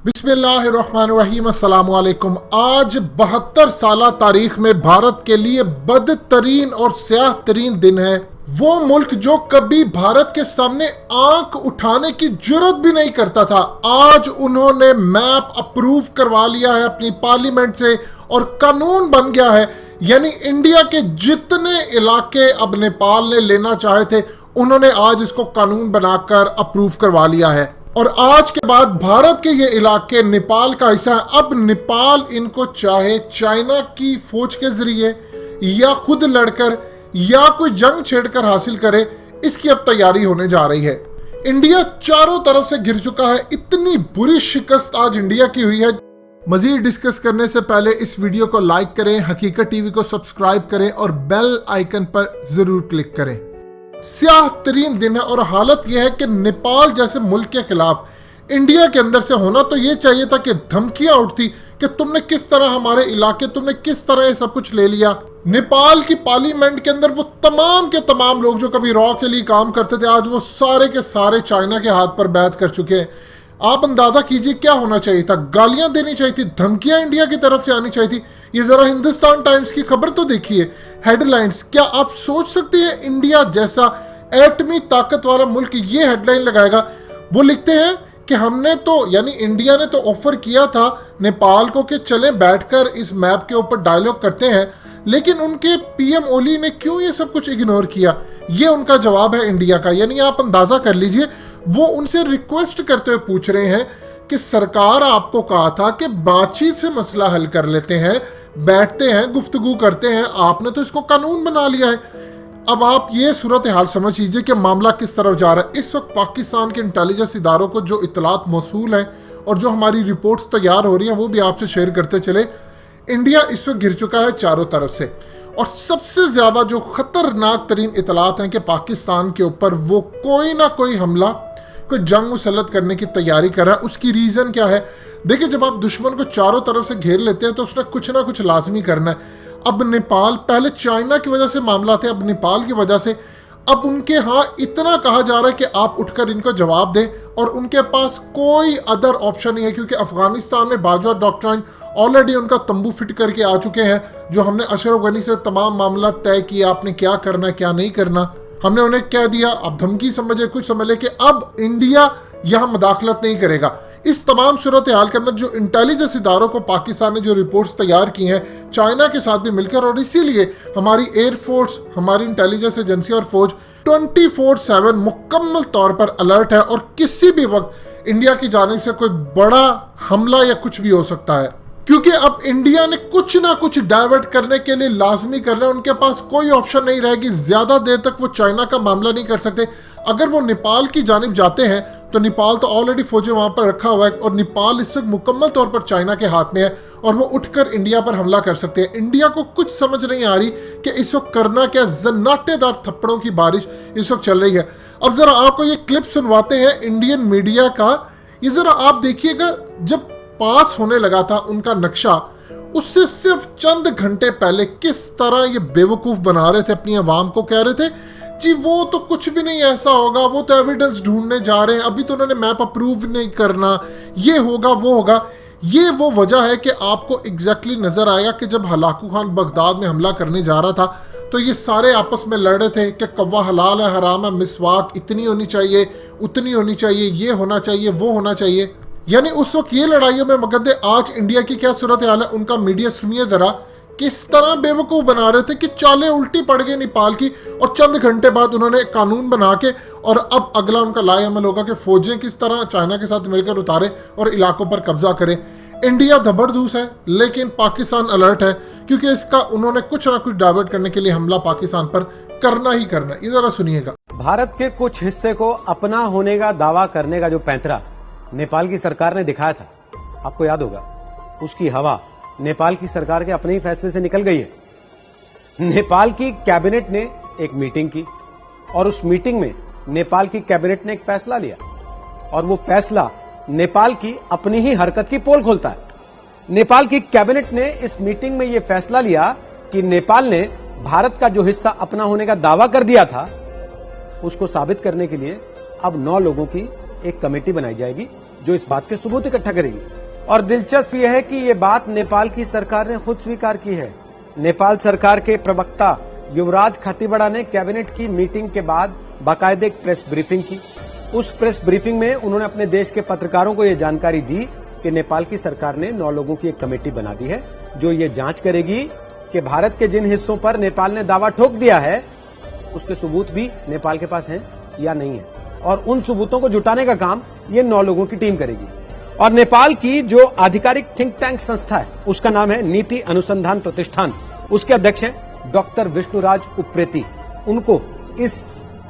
बिस्मिल्लाहिर्रहमानिर्रहीम, अस्सलाम वालेकुम। आज 72 साल तारीख में भारत के लिए बदतरीन और स्याह तरीन दिन है। वो मुल्क जो कभी भारत के सामने आंख उठाने की जुर्रत भी नहीं करता था, आज उन्होंने मैप अप्रूव करवा लिया है अपनी पार्लियामेंट से और कानून बन गया है। यानी इंडिया के जितने इलाके अब नेपाल ने लेना चाहे थे, उन्होंने आज इसको कानून बनाकर अप्रूव करवा लिया है। और आज के बाद भारत के ये इलाके नेपाल का हिस्सा है। अब नेपाल इनको चाहे चाइना की फौज के जरिए या खुद लड़कर या कोई जंग छेड़कर हासिल करे, इसकी अब तैयारी होने जा रही है। इंडिया चारों तरफ से घिर चुका है। इतनी बुरी शिकस्त आज इंडिया की हुई है। मजीद डिस्कस करने से पहले इस वीडियो को लाइक करें, हकीकत टीवी को सब्सक्राइब करें और बेल आइकन पर जरूर क्लिक करें। स्याह तरीन दिन है और हालत यह है कि नेपाल जैसे मुल्क के खिलाफ इंडिया के अंदर से होना तो ये चाहिए था कि धमकियां उठती कि तुमने किस तरह हमारे इलाके, तुमने किस तरह ये सब कुछ ले लिया। नेपाल की पार्लियामेंट के अंदर वो तमाम के तमाम लोग जो कभी रॉ के लिए काम करते थे, आज वो सारे के सारे चाइना के हाथ पर बैठ कर चुके हैं। आप अंदाजा कीजिए क्या होना चाहिए था। गालियां देनी चाहिए थी, धमकियां इंडिया की तरफ से आनी चाहिए थी। ये जरा हिंदुस्तान टाइम्स की खबर तो देखिए, हेडलाइंस। क्या आप सोच सकते हैं इंडिया जैसा एटमी ताकत वाला मुल्क ये हेडलाइन लगाएगा? वो लिखते हैं कि हमने तो, यानी इंडिया ने तो ऑफर किया था नेपाल को कि चलें बैठकर इस मैप के ऊपर डायलॉग करते हैं, लेकिन उनके पीएम ओली ने क्यों ये सब कुछ इग्नोर किया? ये उनका जवाब है इंडिया का। यानी आप अंदाजा कर लीजिए, वो उनसे रिक्वेस्ट करते हुए पूछ रहे हैं कि सरकार आपको कहा था कि बातचीत से मसला हल कर लेते हैं, बैठते हैं, गुफ्तगू करते हैं, आपने तो इसको कानून बना लिया है। अब आप ये सूरत हाल समझ लीजिए कि मामला किस तरफ जा रहा है। इस वक्त पाकिस्तान के इंटेलिजेंस इदारों को जो इतलात मौसूल है और जो हमारी रिपोर्ट्स तैयार हो रही हैं, वो भी आपसे शेयर करते चले। इंडिया इस वक्त घिर चुका है चारों तरफ से और सबसे ज़्यादा जो ख़तरनाक तरीन इतलात हैं कि पाकिस्तान के ऊपर वो कोई ना कोई हमला, कोई जंग मुसल्लत करने की तैयारी कर रहा है। उसकी रीज़न क्या है? देखिए, जब आप दुश्मन को चारों तरफ से घेर लेते हैं तो उसने कुछ ना कुछ लाजमी करना है। अब नेपाल, पहले चाइना की वजह से मामला थे, अब नेपाल की वजह से अब उनके यहाँ इतना कहा जा रहा है कि आप उठकर इनको जवाब दें, और उनके पास कोई अदर ऑप्शन नहीं है, क्योंकि अफगानिस्तान में बाजवा डॉक्ट्राइन ऑलरेडी उनका तंबू फिट करके आ चुके हैं। जो हमने अशरफ गनी से तमाम मामला तय किया, आपने क्या करना है क्या नहीं करना, हमने उन्हें कह दिया। अब धमकी समझे, कुछ समझ ले कि अब इंडिया यहाँ मदाखलत नहीं करेगा। इस तमाम सूरत हाल के अंदर जो इंटेलिजेंस इदारों को पाकिस्तान ने जो रिपोर्ट्स तैयार की हैं चाइना के साथ भी मिलकर, और इसीलिए हमारी एयरफोर्स, हमारी इंटेलिजेंस एजेंसी और फौज 24/7 मुकम्मल तौर पर अलर्ट है और किसी भी वक्त इंडिया की जानिब से कोई बड़ा हमला या कुछ भी हो सकता है। क्योंकि अब इंडिया ने कुछ ना कुछ डाइवर्ट करने के लिए लाजमी करना है। उनके पास कोई ऑप्शन नहीं रहेगी। ज्यादा देर तक वो चाइना का मामला नहीं कर सकते। अगर वो नेपाल की जानिब जाते हैं तो नेपाल तो ऑलरेडी फौजें वहां पर रखा हुआ है और नेपाल इस वक्त मुकम्मल तौर पर चाइना के हाथ में है और वो उठकर इंडिया पर हमला कर सकते हैं। इंडिया को कुछ समझ नहीं आ रही कि इस वक्त करना क्या। जन्नाटेदार थप्पड़ों की बारिश इस वक्त चल रही है। अब जरा आपको ये क्लिप सुनवाते हैं इंडियन मीडिया का। ये जरा आप देखिएगा, जब पास होने लगा था उनका नक्शा, उससे सिर्फ चंद घंटे पहले किस तरह ये बेवकूफ बना रहे थे अपनी आवाम को। कह रहे थे जी वो तो कुछ भी नहीं ऐसा होगा, वो तो एविडेंस ढूंढने जा रहे हैं, अभी तो उन्होंने मैप अप्रूव नहीं करना, ये होगा वो होगा। ये वो वजह है कि आपको एग्जैक्टली नजर आएगा कि जब हलाकू खान बगदाद में हमला करने जा रहा था तो ये सारे आपस में लड़ रहे थे कि कौवा हलाल है हराम है, मिसवाक इतनी होनी चाहिए, उतनी होनी चाहिए, ये होना चाहिए, वो होना चाहिए। यानी उस वक्त ये लड़ाइयों में मगन थे। आज इंडिया की क्या सूरत हाल है, उनका मीडिया सुनिए जरा, किस तरह बेवकूफ बना रहे थे कि चालें उल्टी पड़ गई नेपाल की, और चंद घंटे बाद उन्होंने कानून बना के, और अब अगला उनका लाए अमल होगा कि फौजें किस तरह चाइना के साथ मिलकर उतारे और इलाकों पर कब्जा करें। इंडिया धबरदूस है लेकिन पाकिस्तान अलर्ट है, क्योंकि इसका उन्होंने कुछ ना कुछ डाइवर्ट करने के लिए हमला पाकिस्तान पर करना ही करना है। ये जरा सुनिएगा। भारत के कुछ हिस्से को अपना होने का दावा करने का जो पैंतरा नेपाल की सरकार ने दिखाया था, आपको याद होगा, उसकी हवा नेपाल की सरकार के अपने ही फैसले से निकल गई है। नेपाल की कैबिनेट ने एक मीटिंग की और उस मीटिंग में नेपाल की कैबिनेट ने एक फैसला लिया, और वो फैसला नेपाल की अपनी ही हरकत की पोल खोलता है। नेपाल की कैबिनेट ने इस मीटिंग में यह फैसला लिया कि नेपाल ने भारत का जो हिस्सा अपना होने का दावा कर दिया था, उसको साबित करने के लिए अब 9 लोगों की एक कमेटी बनाई जाएगी जो इस बात के सबूत इकट्ठा करेगी। और दिलचस्प यह है कि ये बात नेपाल की सरकार ने खुद स्वीकार की है। नेपाल सरकार के प्रवक्ता युवराज खतिवड़ा ने कैबिनेट की मीटिंग के बाद बाकायदे एक प्रेस ब्रीफिंग की। उस प्रेस ब्रीफिंग में उन्होंने अपने देश के पत्रकारों को यह जानकारी दी कि नेपाल की सरकार ने 9 लोगों की एक कमेटी बना दी है जो ये जांच करेगी कि भारत के जिन हिस्सों पर नेपाल ने दावा ठोक दिया है उसके सबूत भी नेपाल के पास हैं या नहीं है, और उन सबूतों को जुटाने का काम ये 9 लोगों की टीम करेगी। और नेपाल की जो आधिकारिक थिंक टैंक संस्था है उसका नाम है नीति अनुसंधान प्रतिष्ठान। उसके अध्यक्ष हैं डॉक्टर विष्णुराज उप्रेती। उनको इस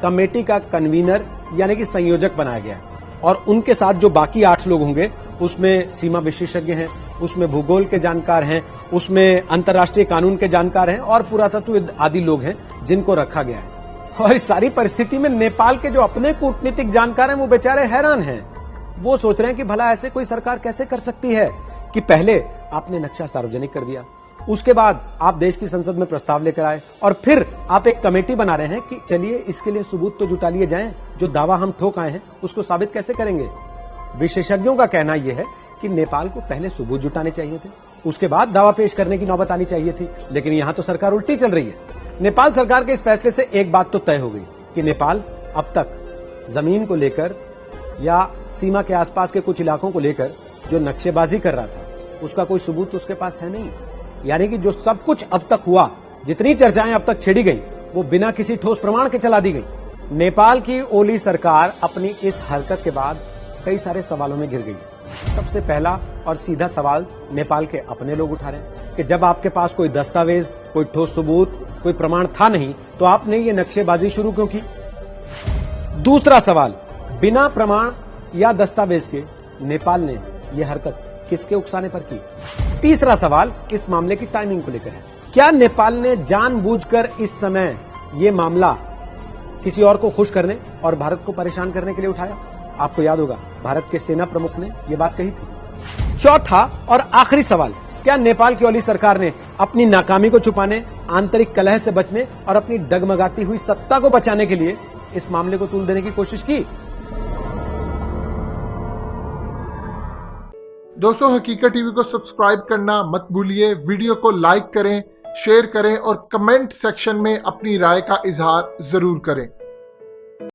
कमेटी का कन्वीनर यानी कि संयोजक बनाया गया है। और उनके साथ जो बाकी 8 लोग होंगे उसमें सीमा विशेषज्ञ हैं, उसमें भूगोल के जानकार हैं, उसमें अंतर्राष्ट्रीय कानून के जानकार हैं और पुरातत्वविद आदि लोग हैं जिनको रखा गया है। और इस सारी परिस्थिति में नेपाल के जो अपने कूटनीतिक जानकार हैं वो बेचारे हैरान हैं। वो सोच रहे हैं कि भला ऐसे कोई सरकार कैसे कर सकती है कि पहले आपने नक्शा सार्वजनिक कर दिया, उसके बाद आप देश की संसद में प्रस्ताव लेकर आए और फिर आप एक कमेटी बना रहे हैं कि चलिए इसके लिए सबूत तो जुटा लिए जाएं, जो दावा हम ठोक आए हैं उसको साबित कैसे करेंगे। विशेषज्ञों का कहना यह है कि नेपाल को पहले सबूत जुटाने चाहिए थे, उसके बाद दावा पेश करने की नौबत आनी चाहिए थी। लेकिन यहां तो सरकार उल्टी चल रही है। नेपाल सरकार के इस फैसले से एक बात तो तय हो गई कि नेपाल अब तक जमीन को लेकर या सीमा के आसपास के कुछ इलाकों को लेकर जो नक्शेबाजी कर रहा था उसका कोई सबूत उसके पास है नहीं। यानी कि जो सब कुछ अब तक हुआ, जितनी चर्चाएं अब तक छेड़ी गई, वो बिना किसी ठोस प्रमाण के चला दी गई। नेपाल की ओली सरकार अपनी इस हरकत के बाद कई सारे सवालों में घिर गई। सबसे पहला और सीधा सवाल नेपाल के अपने लोग उठा रहे हैं कि जब आपके पास कोई दस्तावेज, कोई ठोस सबूत, कोई प्रमाण था नहीं तो आपने ये नक्शेबाजी शुरू क्यों की। दूसरा सवाल, बिना प्रमाण या दस्तावेज के नेपाल ने यह हरकत किसके उकसाने पर की। तीसरा सवाल इस मामले की टाइमिंग को लेकर है। क्या नेपाल ने जानबूझकर इस समय यह मामला किसी और को खुश करने और भारत को परेशान करने के लिए उठाया। आपको याद होगा भारत के सेना प्रमुख ने यह बात कही थी। चौथा और आखिरी सवाल, क्या नेपाल की ओली सरकार ने अपनी नाकामी को छुपाने, आंतरिक कलह से बचने और अपनी डगमगाती हुई सत्ता को बचाने के लिए इस मामले को तूल देने की कोशिश की। दोस्तों, हकीकत टीवी को सब्सक्राइब करना मत भूलिए, वीडियो को लाइक करें, शेयर करें और कमेंट सेक्शन में अपनी राय का इजहार जरूर करें।